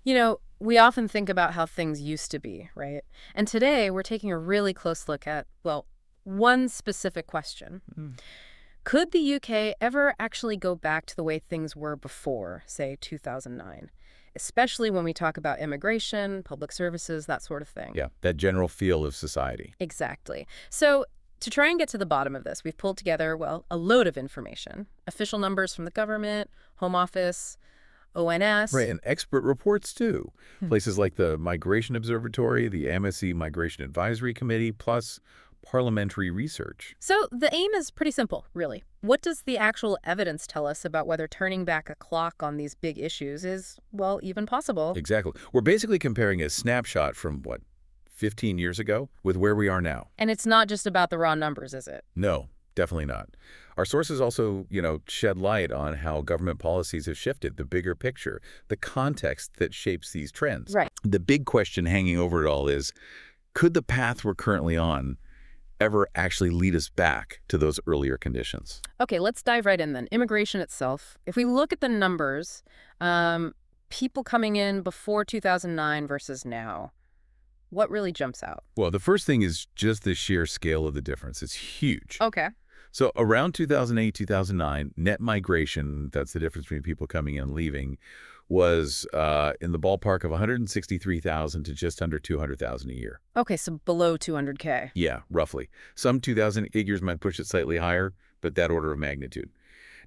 We often think about how things used to be, right? And today we're taking a really close look at, well, one specific question. Mm. Could the UK ever actually go back to the way things were before, say, 2009? Especially when we talk about immigration, public services, that sort of thing. Yeah, that general feel of society. Exactly. So, to try and get to the bottom of this, we've pulled together, well, a load of information. Official numbers from the government, Home Office, Right, ONS. and expert reports too. Hmm. Places like the Migration Observatory, the MSC Migration Advisory Committee, plus parliamentary research. So the aim is pretty simple, really. What does the actual evidence tell us about whether turning back a clock on these big issues is, well, even possible? Exactly. We're basically comparing a snapshot from, 15 years ago with where we are now. And it's not just about the raw numbers, is it? No, definitely not. Our sources also, shed light on how government policies have shifted, the bigger picture, the context that shapes these trends. Right. The big question hanging over it all is, could the path we're currently on ever actually lead us back to those earlier conditions? Okay, let's dive right in then. Immigration itself. If we look at the numbers, people coming in before 2009 versus now, what really jumps out? Well, the first thing is just the sheer scale of the difference. It's huge. Okay. So around 2008, 2009, net migration, that's the difference between people coming in and leaving, was in the ballpark of 163,000 to just under 200,000 a year. Okay, so below 200K. Yeah, roughly. Some 2000 figures might push it slightly higher, but that order of magnitude.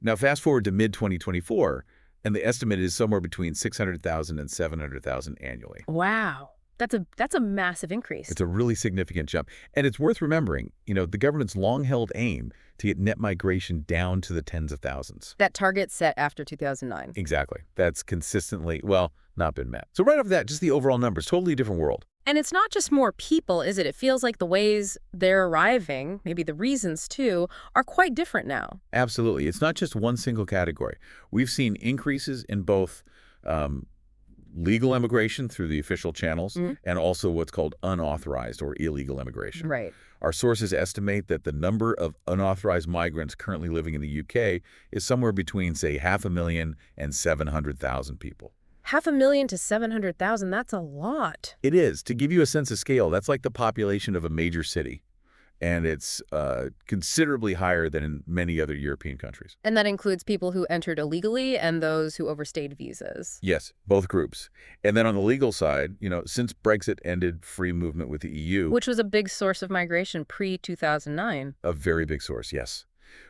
Now, fast forward to mid-2024, and the estimate is somewhere between 600,000 and 700,000 annually. Wow. That's a massive increase. It's a really significant jump. And it's worth remembering, the government's long-held aim to get net migration down to the tens of thousands. That target set after 2009. Exactly. That's consistently, well, not been met. So right off that, just the overall numbers, totally different world. And it's not just more people, is it? It feels like the ways they're arriving, maybe the reasons too, are quite different now. Absolutely. It's not just one single category. We've seen increases in both um, legal immigration through the official channels Mm. and also what's called unauthorized or illegal immigration. Right. Our sources estimate that the number of unauthorized migrants currently living in the UK is somewhere between, say, 500,000 and 700,000 people. 500,000 to 700,000, that's a lot. It is. To give you a sense of scale, that's like the population of a major city, and it's considerably higher than in many other European countries. And that includes people who entered illegally and those who overstayed visas. Yes, both groups. And then on the legal side, since Brexit ended free movement with the EU, Which was a big source of migration pre-2009. a very big source, yes.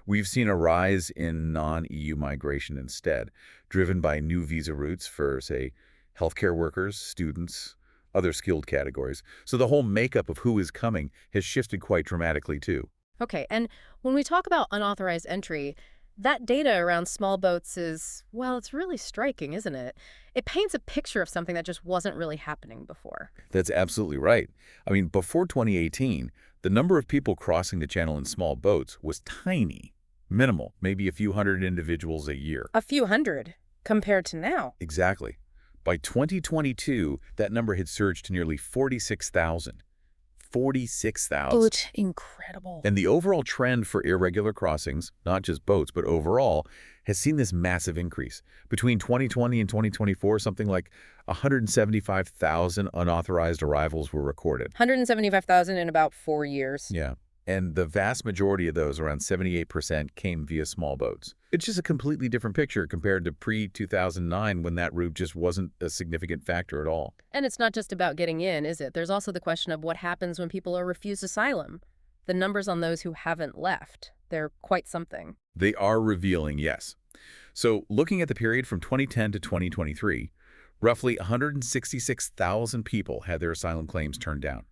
We've seen a rise in non-EU migration instead, driven by new visa routes for, say, healthcare workers, students, other skilled categories. So the whole makeup of who is coming has shifted quite dramatically, too. Okay, and when we talk about unauthorized entry, that data around small boats is, well, it's really striking, isn't it? It paints a picture of something that just wasn't really happening before. That's absolutely right. I mean, before 2018, the number of people crossing the channel in small boats was tiny, minimal, maybe a few hundred individuals a year. A few hundred compared to now. Exactly. By 2022, that number had surged to nearly 46,000. 46,000. It's incredible. And the overall trend for irregular crossings, not just boats, but overall, has seen this massive increase. Between 2020 and 2024, something like 175,000 unauthorized arrivals were recorded. 175,000 in about 4 years. Yeah. And the vast majority of those, around 78%, came via small boats. It's just a completely different picture compared to pre-2009 when that route just wasn't a significant factor at all. And it's not just about getting in, is it? There's also the question of what happens when people are refused asylum. The numbers on those who haven't left, they're quite something. They are revealing, yes. So looking at the period from 2010 to 2023, roughly 166,000 people had their asylum claims turned down,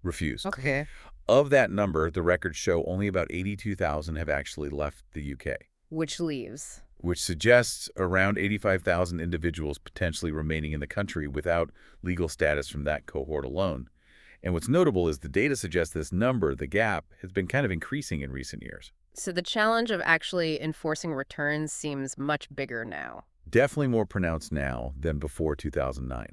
refused. Okay. Of that number, the records show only about 82,000 have actually left the UK, Which leaves. which suggests around 85,000 individuals potentially remaining in the country without legal status from that cohort alone. And what's notable is the data suggests this number, the gap, has been kind of increasing in recent years. So the challenge of actually enforcing returns seems much bigger now. Definitely more pronounced now than before 2009.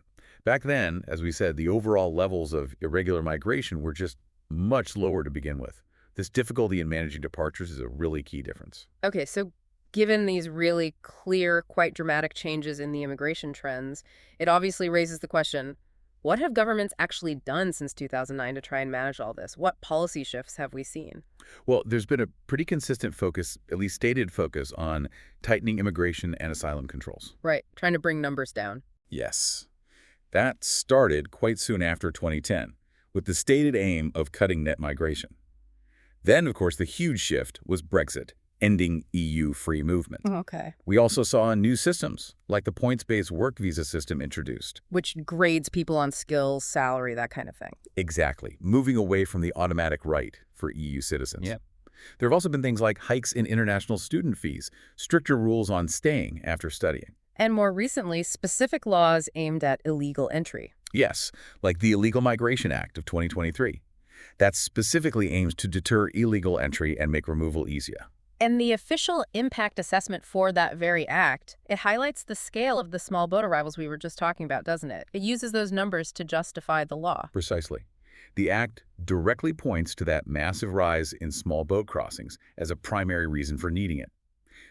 Back then, as we said, the overall levels of irregular migration were just much lower to begin with. This difficulty in managing departures is a really key difference. Okay, so Given these really clear, quite dramatic changes in the immigration trends, it obviously raises the question, what have governments actually done since 2009 to try and manage all this? What policy shifts have we seen? Well, there's been a pretty consistent focus, at least stated focus, on tightening immigration and asylum controls. Right, trying to bring numbers down. Yes. That started quite soon after 2010, with the stated aim of cutting net migration. Then, of course, the huge shift was Brexit, ending EU free movement. Okay. We also saw new systems, like the points-based work visa system introduced. Which grades people on skills, salary, that kind of thing. Exactly, moving away from the automatic right for EU citizens. Yep. There have also been things like hikes in international student fees, stricter rules on staying after studying. And more recently, specific laws aimed at illegal entry. Yes, like the Illegal Migration Act of 2023. That specifically aims to deter illegal entry and make removal easier. And the official impact assessment for that very act, it highlights the scale of the small boat arrivals we were just talking about, doesn't it? It uses those numbers to justify the law. Precisely. The act directly points to that massive rise in small boat crossings as a primary reason for needing it.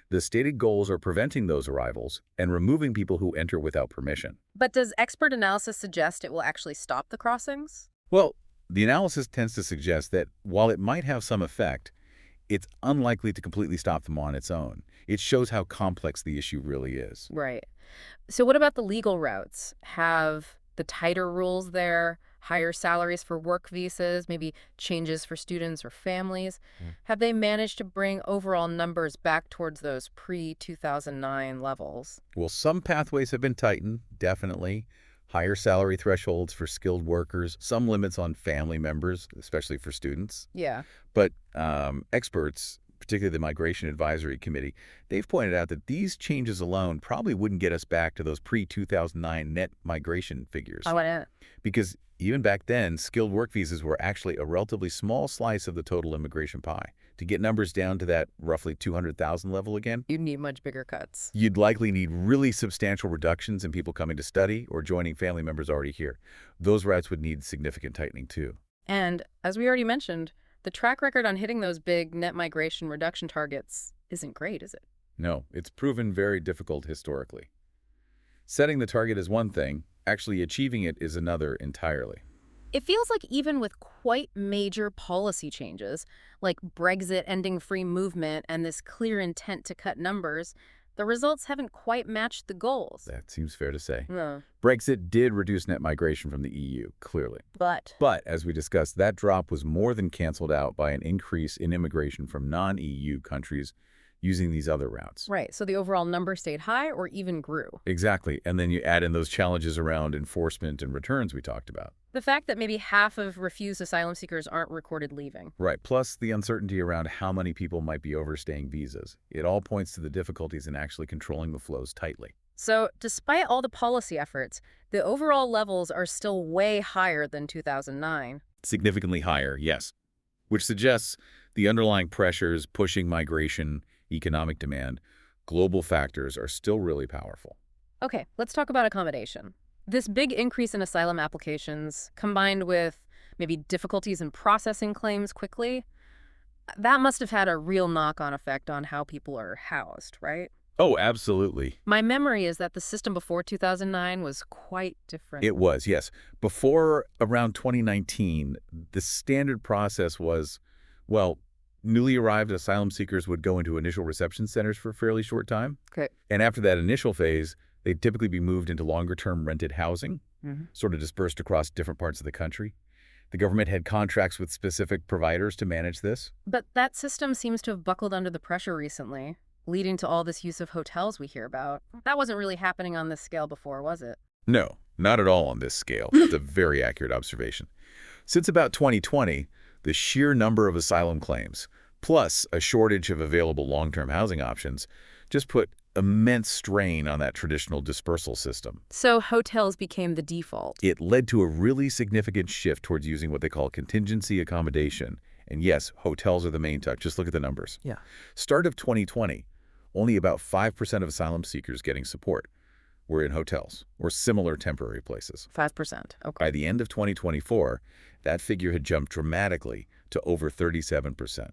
The stated goals are preventing those arrivals and removing people who enter without permission. But does expert analysis suggest it will actually stop the crossings? Well, the analysis tends to suggest that while it might have some effect, it's unlikely to completely stop them on its own. It shows how complex the issue really is. Right. So what about the legal routes? Have the tighter rules there, higher salaries for work visas, maybe changes for students or families? Have they managed to bring overall numbers back towards those pre-2009 levels? Well, some pathways have been tightened, definitely. Higher salary thresholds for skilled workers, some limits on family members, especially for students. Yeah. But experts, particularly the Migration Advisory Committee, they've pointed out that these changes alone probably wouldn't get us back to those pre-2009 net migration figures. I want to. Because even back then, skilled work visas were actually a relatively small slice of the total immigration pie. To get numbers down to that roughly 200,000 level again, You'd need much bigger cuts. you'd likely need really substantial reductions in people coming to study or joining family members already here. Those routes would need significant tightening too. And as we already mentioned, the track record on hitting those big net migration reduction targets isn't great, is it? No, it's proven very difficult historically. Setting the target is one thing, actually achieving it is another entirely. It feels like even with quite major policy changes, like Brexit ending free movement and this clear intent to cut numbers, the results haven't quite matched the goals. That seems fair to say. No. Brexit did reduce net migration from the EU, clearly. But But, as we discussed, that drop was more than canceled out by an increase in immigration from non-EU countries using these other routes. right, so the overall number stayed high or even grew. Exactly. And then you add in those challenges around enforcement and returns we talked about. The fact that maybe half of refused asylum seekers aren't recorded leaving. Right. Plus the uncertainty around how many people might be overstaying visas. It all points to the difficulties in actually controlling the flows tightly. So despite all the policy efforts, the overall levels are still way higher than 2009. Significantly higher, yes. Which suggests the underlying pressures pushing migration, economic demand, global factors are still really powerful. Okay, let's talk about accommodation. This big increase in asylum applications, combined with maybe difficulties in processing claims quickly, that must have had a real knock-on effect on how people are housed, right? Oh, absolutely. My memory is that the system before 2009 was quite different. It was, yes. Before around 2019, the standard process was, well, newly arrived asylum seekers would go into initial reception centers for a fairly short time. Okay. And after that initial phase, they'd typically be moved into longer-term rented housing, sort of dispersed across different parts of the country. The government had contracts with specific providers to manage this. But that system seems to have buckled under the pressure recently, leading to all this use of hotels we hear about. That wasn't really happening on this scale before, was it? No, not at all on this scale. It's a very accurate observation. Since about 2020, the sheer number of asylum claims, plus a shortage of available long-term housing options, just put immense strain on that traditional dispersal system. So hotels became the default. It led to a really significant shift towards using what they call contingency accommodation. And yes, hotels are the main touch. Just look at the numbers. Yeah. Start of 2020, only about 5% of asylum seekers getting support were in hotels or similar temporary places. 5%. Okay. By the end of 2024, that figure had jumped dramatically to over 37%.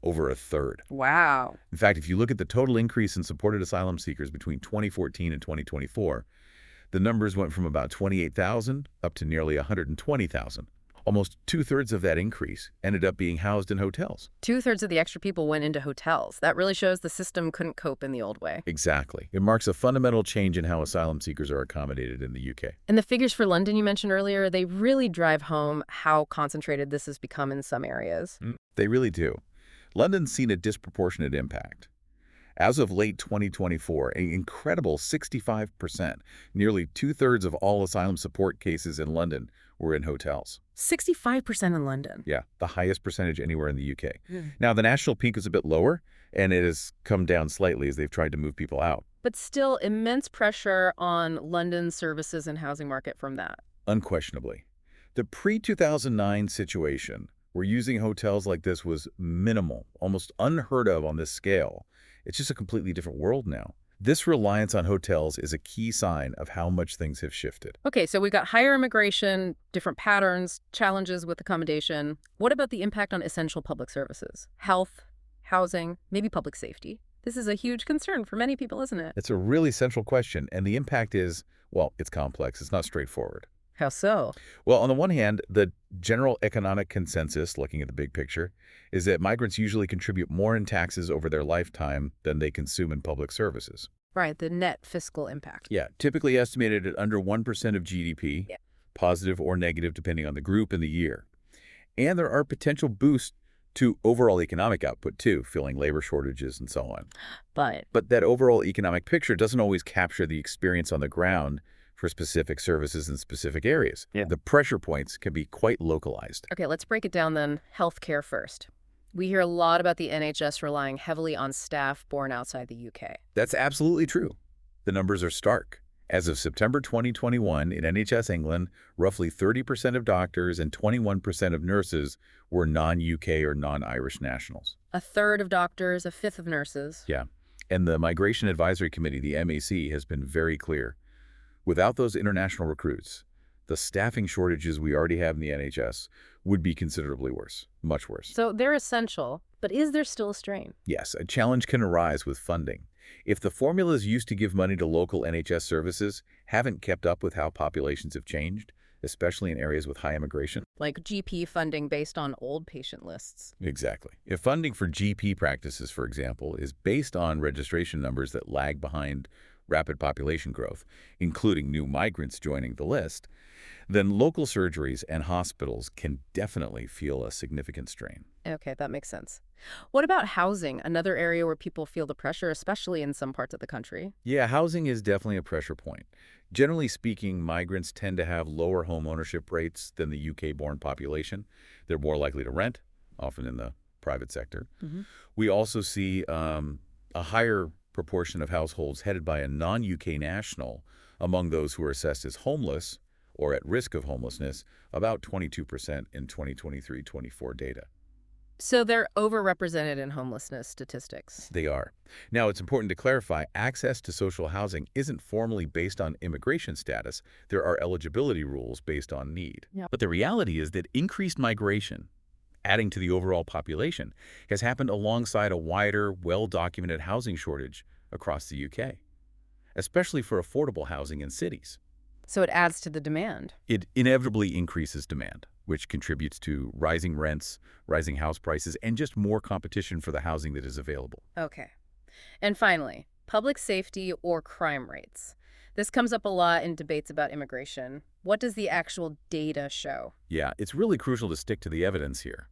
over a third. Wow. In fact, if you look at the total increase in supported asylum seekers between 2014 and 2024, the numbers went from about 28,000 up to nearly 120,000. Almost two-thirds of that increase ended up being housed in hotels. Two-thirds of the extra people went into hotels. That really shows the system couldn't cope in the old way. Exactly. It marks a fundamental change in how asylum seekers are accommodated in the UK. And the figures for London you mentioned earlier, they really drive home how concentrated this has become in some areas. They really do. London's seen a disproportionate impact. As of late 2024, an incredible 65%, nearly two-thirds of all asylum support cases in London were in hotels. 65% in London. Yeah, the highest percentage anywhere in the UK. Hmm. Now, the national peak is a bit lower, and it has come down slightly as they've tried to move people out. But still, immense pressure on London's services and housing market from that. Unquestionably. The pre-2009 situation, where using hotels like this was minimal, almost unheard of on this scale, it's just a completely different world now. This reliance on hotels is a key sign of how much things have shifted. Okay, so we've got higher immigration, different patterns, challenges with accommodation. What about the impact on essential public services? Health, housing, maybe public safety? This is a huge concern for many people, isn't it? It's a really central question, and the impact is, well, it's complex. It's not straightforward. How so? Well, on the one hand, the general economic consensus, looking at the big picture, is that migrants usually contribute more in taxes over their lifetime than they consume in public services. Right, the net fiscal impact. Yeah, typically estimated at under 1% of GDP, Yeah. positive or negative depending on the group and the year. And there are potential boosts to overall economic output too, filling labor shortages and so on. But, But that overall economic picture doesn't always capture the experience on the ground for specific services in specific areas. Yeah. The pressure points can be quite localized. okay, let's break it down then. Healthcare first. We hear a lot about the NHS relying heavily on staff born outside the UK. That's absolutely true. The numbers are stark. As of September 2021, in NHS England, roughly 30% of doctors and 21% of nurses were non-UK or non-Irish nationals. A third of doctors, a fifth of nurses. Yeah. And the Migration Advisory Committee, the MAC, has been very clear. Without those international recruits, the staffing shortages we already have in the NHS would be considerably worse, much worse. So they're essential, but is there still a strain? Yes, a challenge can arise with funding. If the formulas used to give money to local NHS services haven't kept up with how populations have changed, especially in areas with high immigration. Like GP funding based on old patient lists. Exactly. If funding for GP practices, for example, is based on registration numbers that lag behind rapid population growth, including new migrants joining the list, then local surgeries and hospitals can definitely feel a significant strain. Okay, that makes sense. What about housing, another area where people feel the pressure, especially in some parts of the country? Yeah, housing is definitely a pressure point. Generally speaking, migrants tend to have lower home ownership rates than the UK-born population. They're more likely to rent, often in the private sector. Mm-hmm. We also see a higher proportion of households headed by a non-UK national among those who are assessed as homeless or at risk of homelessness, about 22% in 2023-24 data. So they're overrepresented in homelessness statistics. They are. Now, it's important to clarify, access to social housing isn't formally based on immigration status. There are eligibility rules based on need. Yeah. But the reality is that increased migration, adding to the overall population, has happened alongside a wider, well-documented housing shortage across the UK, especially for affordable housing in cities. So it adds to the demand. It inevitably increases demand, which contributes to rising rents, rising house prices, and just more competition for the housing that is available. Okay. And finally, public safety or crime rates. This comes up a lot in debates about immigration. What does the actual data show? Yeah, it's really crucial to stick to the evidence here.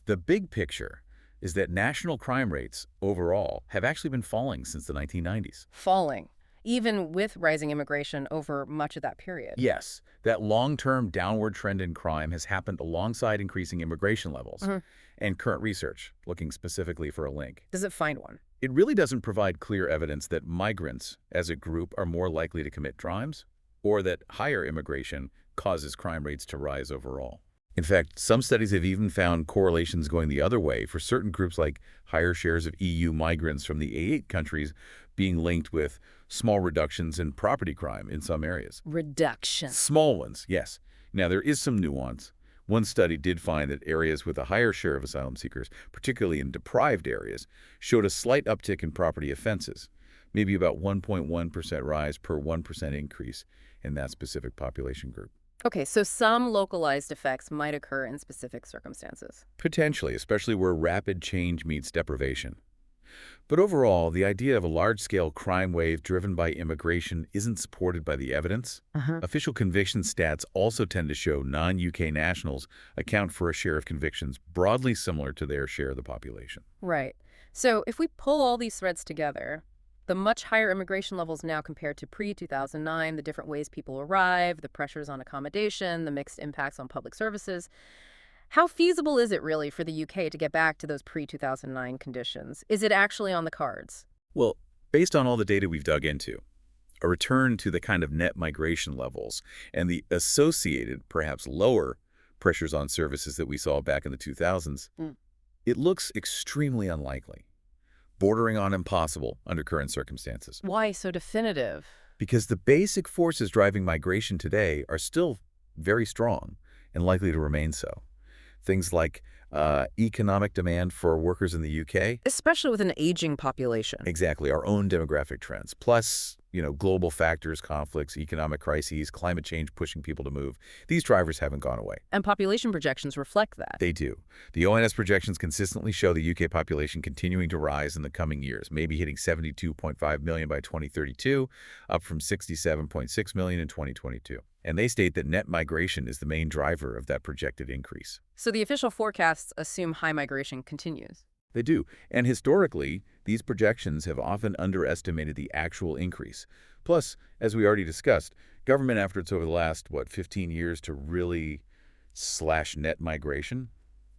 The big picture is that national crime rates overall have actually been falling since the 1990s. Falling, even with rising immigration over much of that period. Yes, that long-term downward trend in crime has happened alongside increasing immigration levels. Mhm. And current research, looking specifically for a link, Does it find one? it really doesn't provide clear evidence that migrants as a group are more likely to commit crimes or that higher immigration causes crime rates to rise overall. In fact, some studies have even found correlations going the other way for certain groups, like higher shares of EU migrants from the A8 countries being linked with small reductions in property crime in some areas. Reduction. Small ones, yes. Now, there is some nuance. One study did find that areas with a higher share of asylum seekers, particularly in deprived areas, showed a slight uptick in property offenses, maybe about 1.1% rise per 1% increase in that specific population group. Okay, so some localized effects might occur in specific circumstances. Potentially, especially where rapid change meets deprivation. But overall, the idea of a large-scale crime wave driven by immigration isn't supported by the evidence. Uh-huh. Official conviction stats also tend to show non-UK nationals account for a share of convictions broadly similar to their share of the population. Right. So if we pull all these threads together, the much higher immigration levels now compared to pre-2009, the different ways people arrive, the pressures on accommodation, the mixed impacts on public services, how feasible is it really for the UK to get back to those pre-2009 conditions? Is it actually on the cards? Well, based on all the data we've dug into, a return to the kind of net migration levels and the associated, perhaps lower, pressures on services that we saw back in the 2000s, Mm. it looks extremely unlikely, bordering on impossible under current circumstances. Why so definitive? Because the basic forces driving migration today are still very strong and likely to remain so. Things like economic demand for workers in the UK, Especially with an aging population. exactly, our own demographic trends, plus, global factors, conflicts, economic crises, climate change pushing people to move. These drivers haven't gone away. And population projections reflect that. They do. The ONS projections consistently show the UK population continuing to rise in the coming years, maybe hitting 72.5 million by 2032, up from 67.6 million in 2022. And they state that net migration is the main driver of that projected increase. So the official forecasts assume high migration continues. They do. And historically, these projections have often underestimated the actual increase. Plus, as we already discussed, government efforts over the last, 15 years to really slash net migration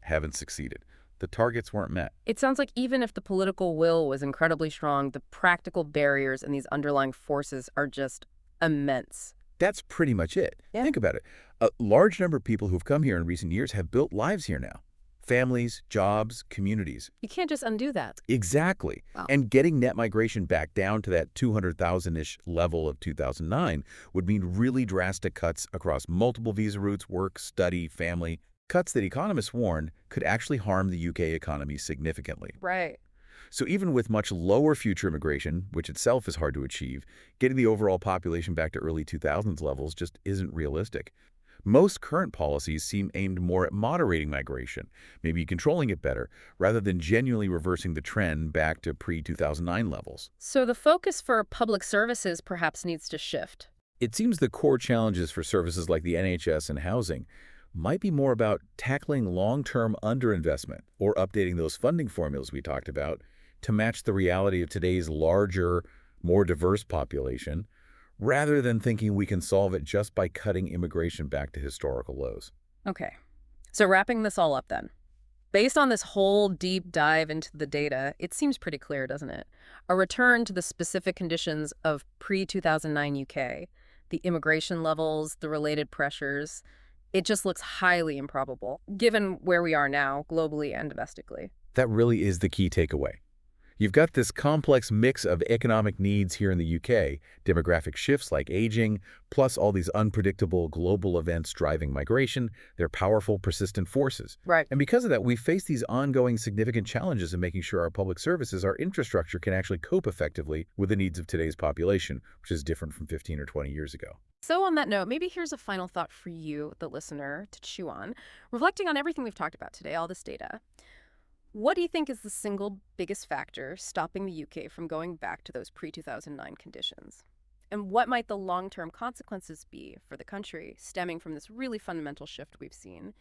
haven't succeeded. The targets weren't met. It sounds like even if the political will was incredibly strong, the practical barriers and these underlying forces are just immense. That's pretty much it. Yeah. Think about it. A large number of people who've come here in recent years have built lives here now. Families, jobs, communities. You can't just undo that. Exactly. Wow. And getting net migration back down to that 200,000-ish level of 2009 would mean really drastic cuts across multiple visa routes, work, study, family, cuts that economists warn could actually harm the UK economy significantly. Right. So even with much lower future immigration, which itself is hard to achieve, getting the overall population back to early 2000s levels just isn't realistic. Most current policies seem aimed more at moderating migration, maybe controlling it better, rather than genuinely reversing the trend back to pre-2009 levels. So the focus for public services perhaps needs to shift. It seems the core challenges for services like the NHS and housing might be more about tackling long-term underinvestment or updating those funding formulas we talked about to match the reality of today's larger, more diverse population, rather than thinking we can solve it just by cutting immigration back to historical lows. Okay. So wrapping this all up then. Based on this whole deep dive into the data, it seems pretty clear, doesn't it? A return to the specific conditions of pre-2009 UK, the immigration levels, the related pressures, it just looks highly improbable, given where we are now, globally and domestically. That really is the key takeaway. You've got this complex mix of economic needs here in the UK, demographic shifts like aging, plus all these unpredictable global events driving migration. They're powerful, persistent forces. Right. And because of that, we face these ongoing significant challenges in making sure our public services, our infrastructure can actually cope effectively with the needs of today's population, which is different from 15 or 20 years ago. So on that note, maybe here's a final thought for you, the listener, to chew on. Reflecting on everything we've talked about today, all this data, what do you think is the single biggest factor stopping the UK from going back to those pre-2009 conditions? And what might the long-term consequences be for the country stemming from this really fundamental shift we've seen?